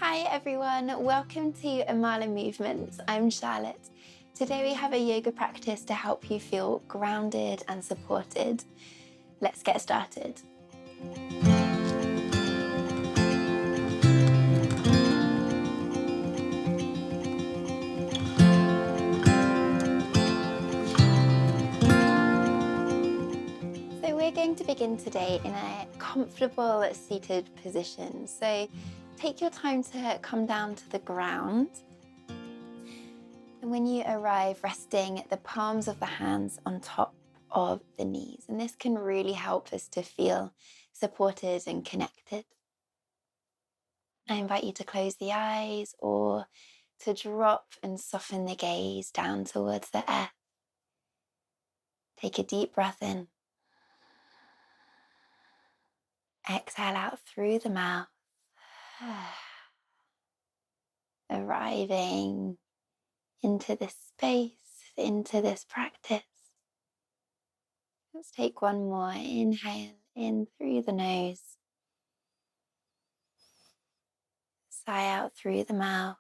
Hi everyone, welcome to Amala Movements. I'm Charlotte. Today we have a yoga practice to help you feel grounded and supported. Let's get started. So we're going to begin today in a comfortable seated position. So take your time to come down to the ground. And when you arrive, resting the palms of the hands on top of the knees. And this can really help us to feel supported and connected. I invite you to close the eyes or to drop and soften the gaze down towards the earth. Take a deep breath in. Exhale out through the mouth. Arriving into this space, into this practice. Let's take one more. Inhale in through the nose. Sigh out through the mouth.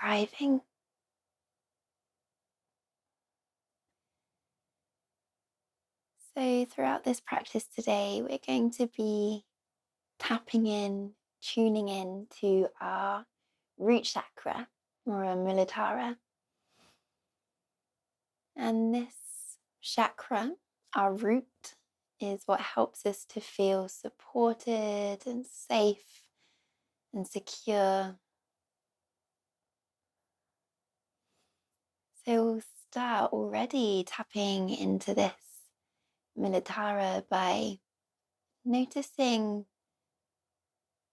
Arriving. So throughout this practice today, we're going to be tapping in, tuning in to our root chakra or a muladhara. And this chakra, our root, is what helps us to feel supported and safe and secure. So we'll start already tapping into this muladhara by noticing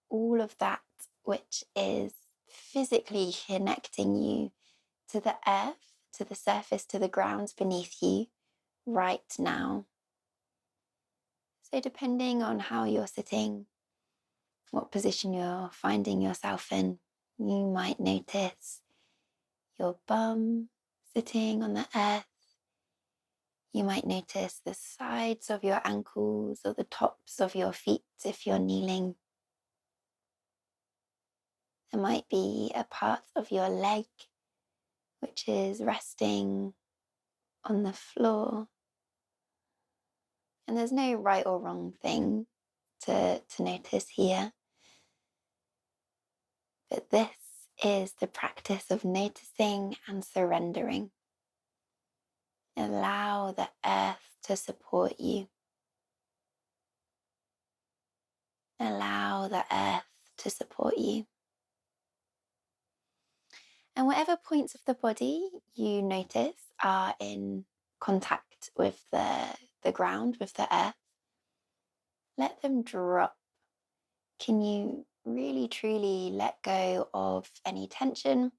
all of that which is physically connecting you to the earth, to the surface, to the ground beneath you right now. So depending on how you're sitting, what position you're finding yourself in, you might notice your bum sitting on the earth. You might notice the sides of your ankles or the tops of your feet if you're kneeling. There might be a part of your leg which is resting on the floor. And there's no right or wrong thing to notice here. But this is the practice of noticing and surrendering. Allow the earth to support you. Allow the earth to support you. And whatever points of the body you notice are in contact with the ground, with the earth, let them drop. Can you really, truly let go of any tension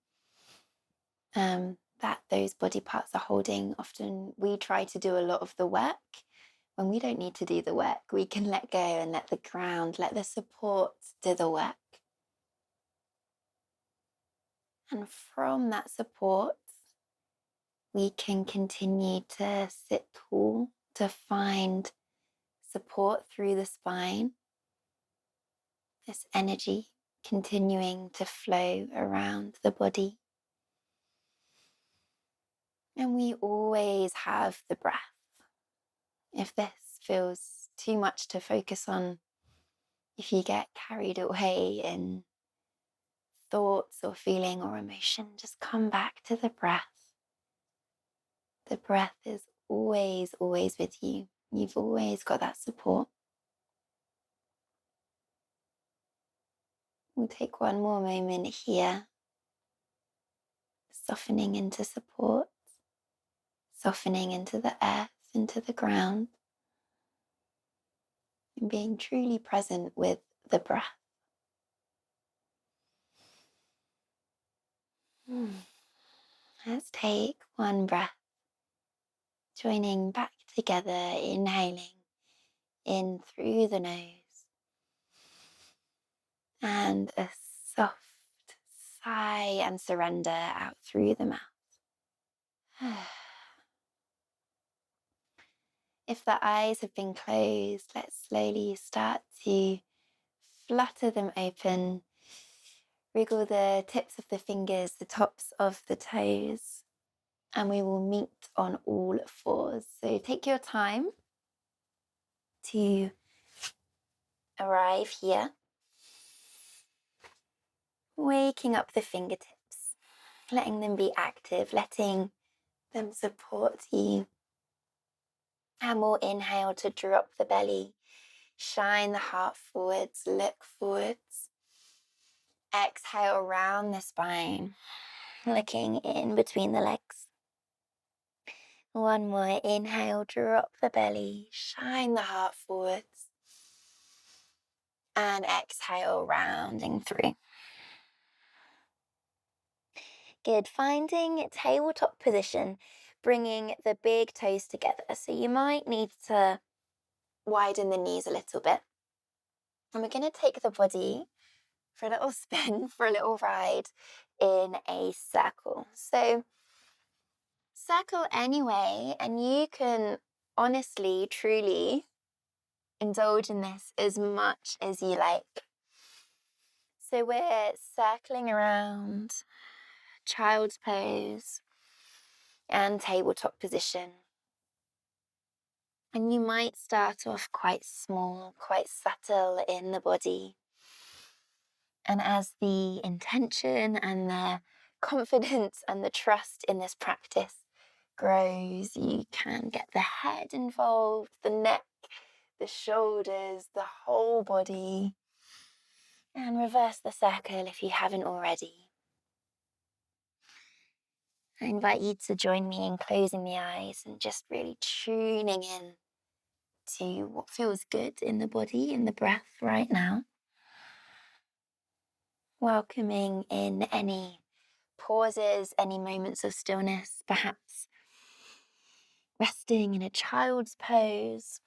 that those body parts are holding? Often we try to do a lot of the work when we don't need to do the work. We can let go and let the ground, let the support do the work. And from that support, we can continue to sit tall, to find support through the spine. This energy continuing to flow around the body. And we always have the breath. If this feels too much to focus on, if you get carried away in thoughts or feeling or emotion, just come back to the breath. The breath is always, always with you. You've always got that support. We'll take one more moment here, softening into support, softening into the earth, into the ground, and being truly present with the breath. Let's take one breath, joining back together, inhaling in through the nose, and a soft sigh and surrender out through the mouth. If the eyes have been closed, let's slowly start to flutter them open, wriggle the tips of the fingers, the tops of the toes, and we will meet on all fours. So take your time to arrive here, waking up the fingertips, letting them be active, letting them support you. And we'll inhale to drop the belly, shine the heart forwards, look forwards. Exhale, round the spine, looking in between the legs. One more, inhale, drop the belly, shine the heart forwards. And exhale, rounding through. Good, finding tabletop position, bringing the big toes together. So you might need to widen the knees a little bit. And we're going to take the body for a little spin, for a little ride in a circle. So circle anyway, and you can honestly, truly indulge in this as much as you like. So we're circling around child's pose and tabletop position. And you might start off quite small, quite subtle in the body. And as the intention and the confidence and the trust in this practice grows, you can get the head involved, the neck, the shoulders, the whole body. And reverse the circle if you haven't already. I invite you to join me in closing the eyes and just really tuning in to what feels good in the body, in the breath right now. Welcoming in any pauses, any moments of stillness, perhaps resting in a child's pose.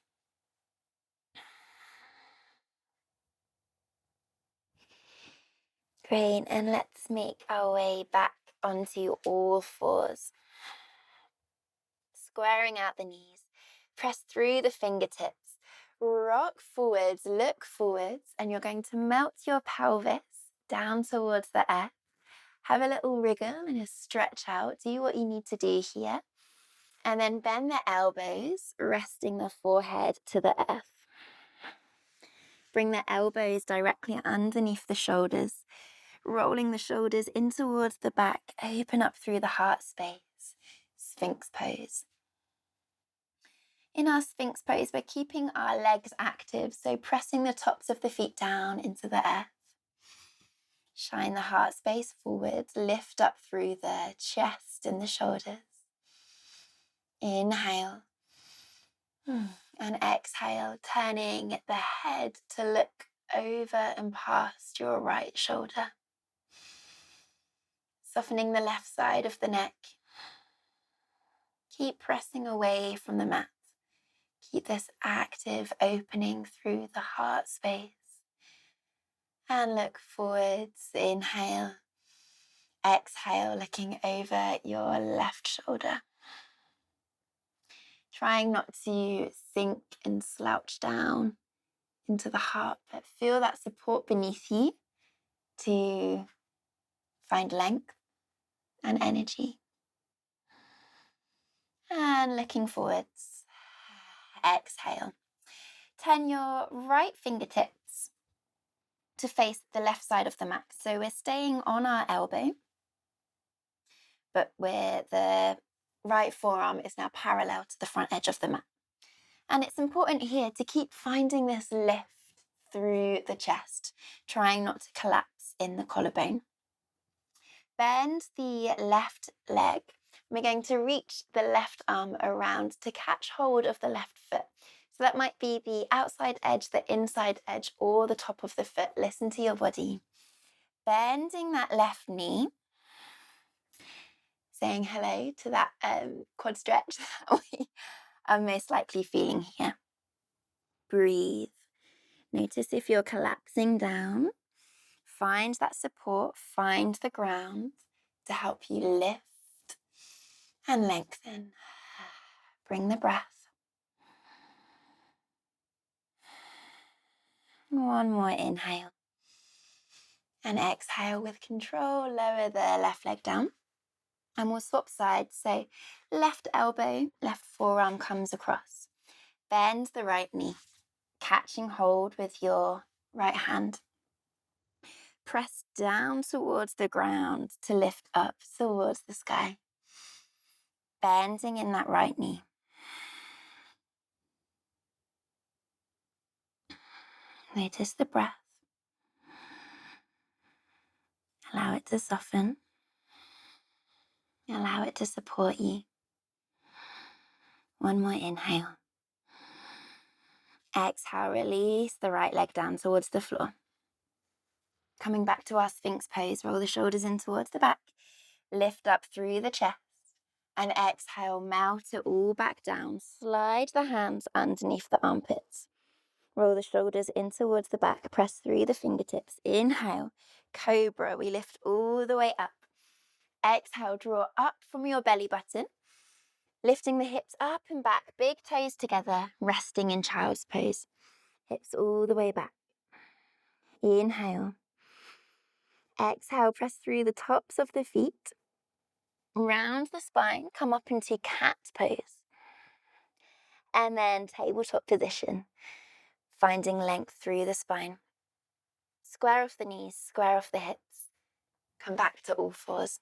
Great, and let's make our way back onto all fours. Squaring out the knees, press through the fingertips, rock forwards, look forwards, and you're going to melt your pelvis down towards the earth. Have a little wriggle and a stretch out. Do what you need to do here. And then bend the elbows, resting the forehead to the earth. Bring the elbows directly underneath the shoulders, rolling the shoulders in towards the back. Open up through the heart space. Sphinx pose. In our Sphinx pose, we're keeping our legs active, so pressing the tops of the feet down into the earth. Shine the heart space forwards, lift up through the chest and the shoulders. Inhale. And exhale, turning the head to look over and past your right shoulder. Softening the left side of the neck. Keep pressing away from the mat. Keep this active opening through the heart space. And look forwards, inhale. Exhale, looking over your left shoulder. Trying not to sink and slouch down into the heart, but feel that support beneath you to find length and energy. And looking forwards. Exhale. Turn your right fingertips to face the left side of the mat. So we're staying on our elbow, but where the right forearm is now parallel to the front edge of the mat. And it's important here to keep finding this lift through the chest, trying not to collapse in the collarbone. Bend the left leg. We're going to reach the left arm around to catch hold of the left foot. So that might be the outside edge, the inside edge, or the top of the foot. Listen to your body. Bending that left knee. Saying hello to that quad stretch that we are most likely feeling here. Breathe. Notice if you're collapsing down. Find that support, find the ground to help you lift and lengthen. Bring the breath. One more inhale. And exhale with control, lower the left leg down. And we'll swap sides. So left elbow, left forearm comes across. Bend the right knee, catching hold with your right hand. Press down towards the ground to lift up towards the sky. Bending in that right knee. Notice the breath. Allow it to soften. Allow it to support you. One more inhale. Exhale, release the right leg down towards the floor. Coming back to our Sphinx pose, roll the shoulders in towards the back. Lift up through the chest. And exhale, melt it all back down. Slide the hands underneath the armpits. Roll the shoulders in towards the back. Press through the fingertips. Inhale, cobra. We lift all the way up. Exhale, draw up from your belly button. Lifting the hips up and back, big toes together, resting in child's pose. Hips all the way back. Inhale. Exhale, press through the tops of the feet. Round the spine, come up into cat pose. And then tabletop position, finding length through the spine. Square off the knees, square off the hips. Come back to all fours.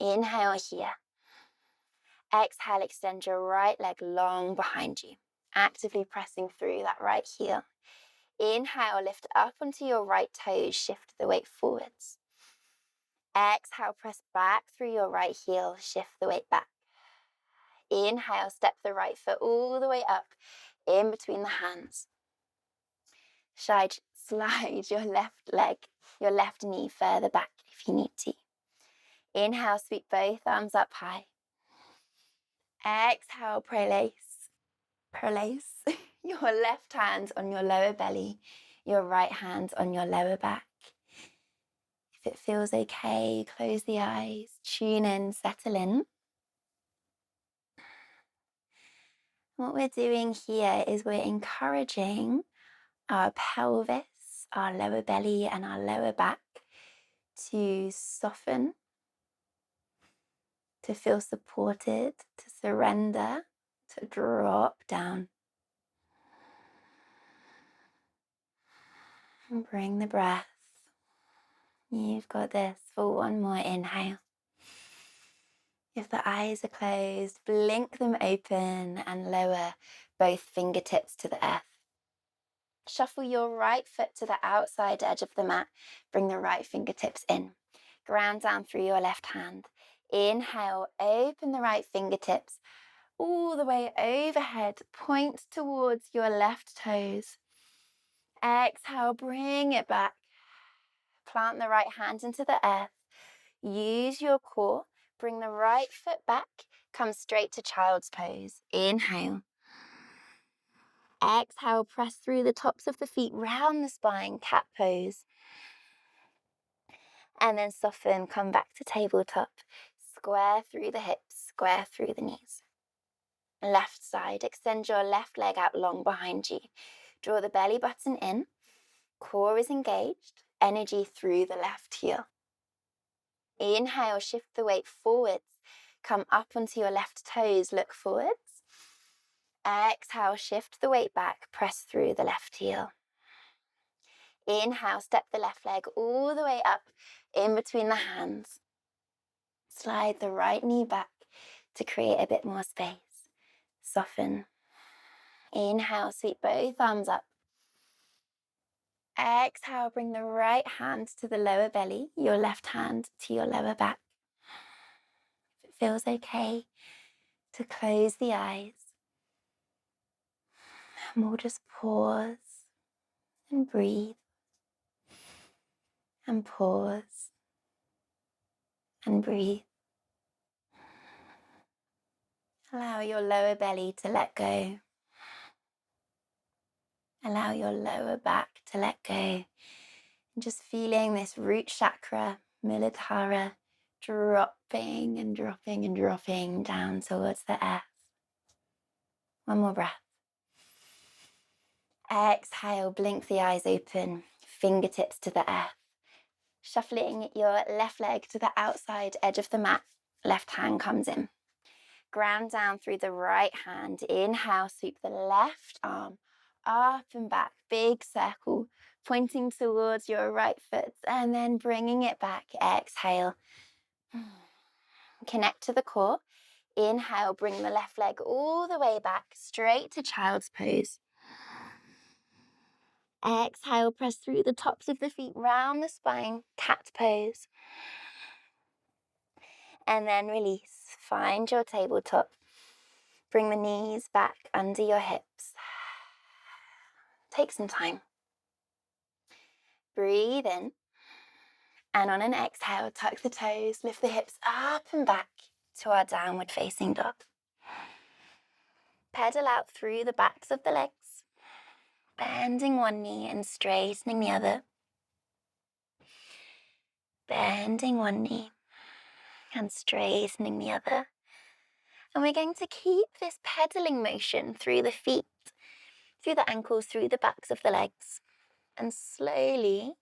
Inhale here. Exhale, extend your right leg long behind you, actively pressing through that right heel. Inhale, lift up onto your right toes, shift the weight forwards. Exhale, press back through your right heel, shift the weight back. Inhale, step the right foot all the way up, in between the hands. Slide your left leg, your left knee further back if you need to. Inhale, sweep both arms up high. Exhale, prelace. Your left hand on your lower belly, your right hand on your lower back. If it feels okay, close the eyes, tune in, settle in. What we're doing here is we're encouraging our pelvis, our lower belly and our lower back to soften, to feel supported, to surrender, to drop down. And bring the breath. You've got this for one more inhale. If the eyes are closed, blink them open and lower both fingertips to the earth. Shuffle your right foot to the outside edge of the mat. Bring the right fingertips in. Ground down through your left hand. Inhale, open the right fingertips all the way overhead. Point towards your left toes. Exhale, bring it back. Plant the right hand into the earth. Use your core. Bring the right foot back. Come straight to child's pose. Inhale. Exhale, press through the tops of the feet, round the spine, cat pose. And then soften, come back to tabletop. Square through the hips, square through the knees. Left side, extend your left leg out long behind you. Draw the belly button in. Core is engaged. Energy through the left heel. Inhale, shift the weight forwards. Come up onto your left toes, look forwards. Exhale, shift the weight back, press through the left heel. Inhale, step the left leg all the way up in between the hands. Slide the right knee back to create a bit more space. Soften. Inhale, sweep both arms up. Exhale, bring the right hand to the lower belly, your left hand to your lower back. If it feels okay to close the eyes, and we'll just pause and breathe and pause and breathe. Allow your lower belly to let go. Allow your lower back to let go. And just feeling this root chakra, Muladhara, dropping and dropping and dropping down towards the earth. One more breath. Exhale, blink the eyes open, fingertips to the earth. Shuffling your left leg to the outside edge of the mat, left hand comes in. Ground down through the right hand. Inhale, sweep the left arm up and back, big circle, pointing towards your right foot, and then bringing it back. Exhale. Connect to the core. Inhale, bring the left leg all the way back, straight to child's pose. Exhale, press through the tops of the feet, round the spine, cat pose. And then release. Find your tabletop. Bring the knees back under your hips. Take some time. Breathe in. And on an exhale, tuck the toes, lift the hips up and back to our downward facing dog. Pedal out through the backs of the legs, bending one knee and straightening the other. Bending one knee and straightening the other. And we're going to keep this pedaling motion through the feet, through the ankles, through the backs of the legs. And slowly,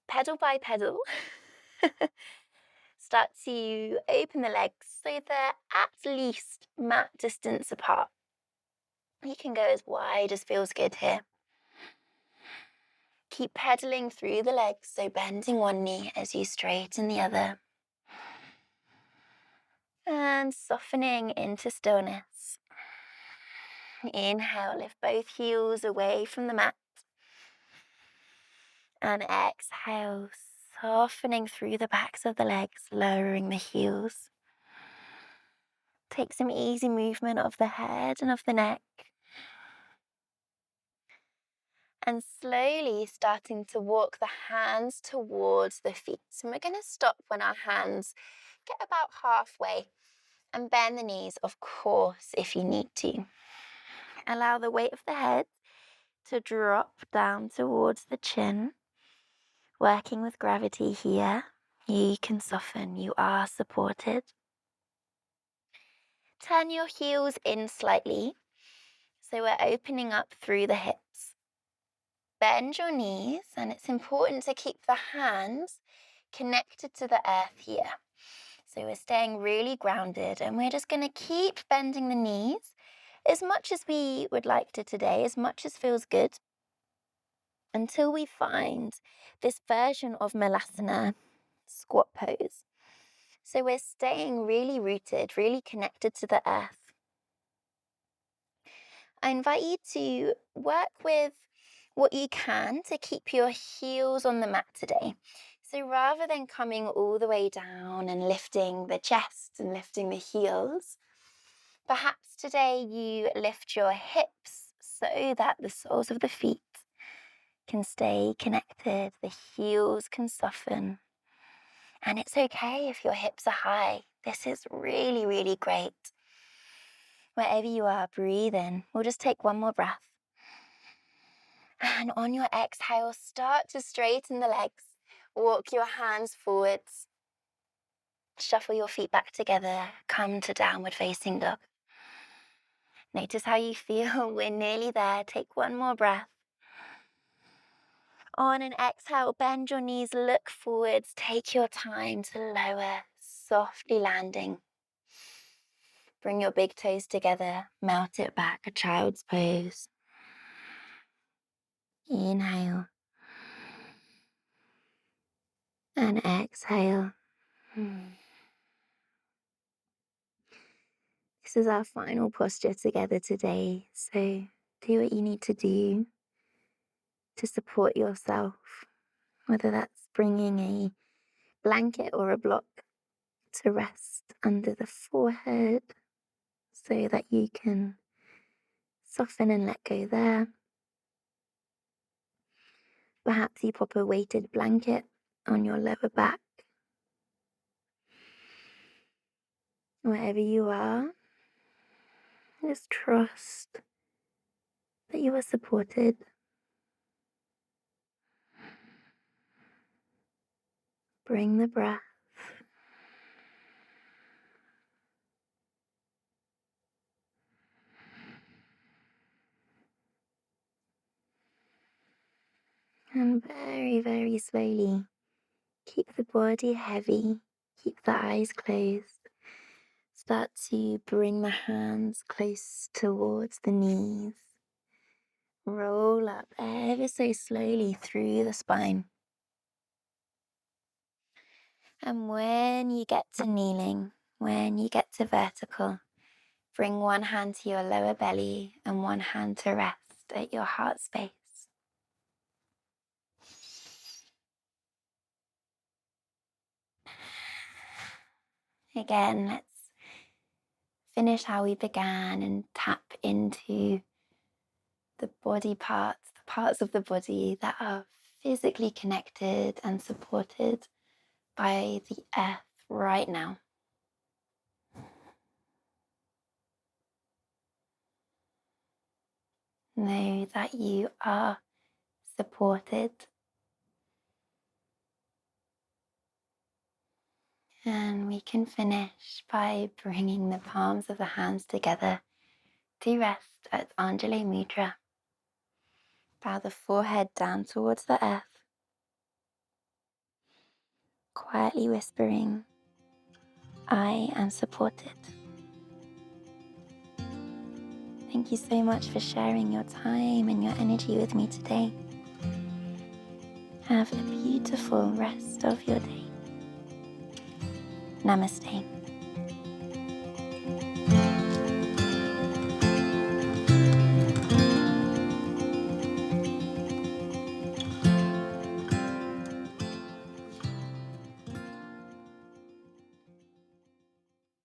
pedal by pedal, start to open the legs so they're at least mat distance apart. You can go as wide as feels good here. Keep pedaling through the legs, so bending one knee as you straighten the other. And softening into stillness. Inhale, lift both heels away from the mat. And exhale, softening through the backs of the legs, lowering the heels. Take some easy movement of the head and of the neck. And slowly starting to walk the hands towards the feet. So we're going to stop when our hands get about halfway and bend the knees, of course, if you need to. Allow the weight of the head to drop down towards the chin. Working with gravity here, you can soften, you are supported. Turn your heels in slightly, so we're opening up through the hips. Bend your knees, and it's important to keep the hands connected to the earth here. So we're staying really grounded, and we're just going to keep bending the knees as much as we would like to today, as much as feels good, until we find this version of Malasana, squat pose. So we're staying really rooted, really connected to the earth. I invite you to work with what you can to keep your heels on the mat today. So rather than coming all the way down and lifting the chest and lifting the heels, perhaps today you lift your hips so that the soles of the feet can stay connected, the heels can soften. And it's okay if your hips are high. This is really, really great. Wherever you are, breathe in. We'll just take one more breath. And on your exhale, start to straighten the legs. Walk your hands forwards. Shuffle your feet back together. Come to downward facing dog. Notice how you feel. We're nearly there. Take one more breath. On an exhale, bend your knees, look forwards. Take your time to lower, softly landing. Bring your big toes together. Melt it back, a child's pose. Inhale. And exhale. This is our final posture together today. So do what you need to do to support yourself, whether that's bringing a blanket or a block to rest under the forehead so that you can soften and let go there. Perhaps you pop a weighted blanket on your lower back. Wherever you are, just trust that you are supported. Bring the breath. And very, very slowly, keep the body heavy, keep the eyes closed. Start to bring the hands close towards the knees. Roll up ever so slowly through the spine. And when you get to kneeling, when you get to vertical, bring one hand to your lower belly and one hand to rest at your heart space. Again, let's finish how we began and tap into the body parts, the parts of the body that are physically connected and supported by the earth right now. Know that you are supported. And we can finish by bringing the palms of the hands together to rest at Anjali Mudra. Bow the forehead down towards the earth, quietly whispering, I am supported. Thank you so much for sharing your time and your energy with me today. Have a beautiful rest of your day. Namaste.